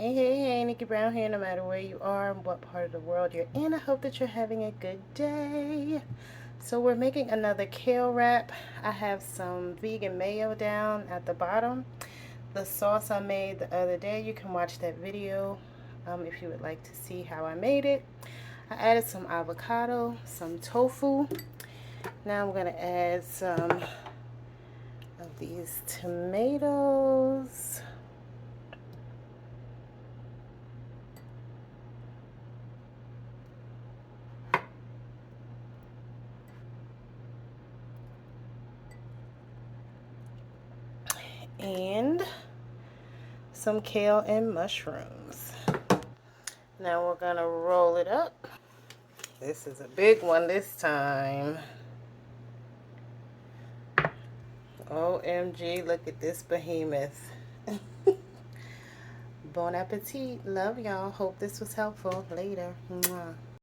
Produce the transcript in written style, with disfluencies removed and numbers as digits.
Hey, Nikki Brown here, no matter where you are and what part of the world you're in. I hope that you're having a good day. So we're making another kale wrap. I have some vegan mayo down at the bottom. The sauce I made the other day, you can watch that video if you would like to see how I made it. I added some avocado, some tofu. Now I'm going to add some of these tomatoes. And some kale and mushrooms. Now we're gonna roll it up. This is a big one this time. OMG, look at this behemoth. Bon appetit. Love y'all. Hope this was helpful. Later. Mwah.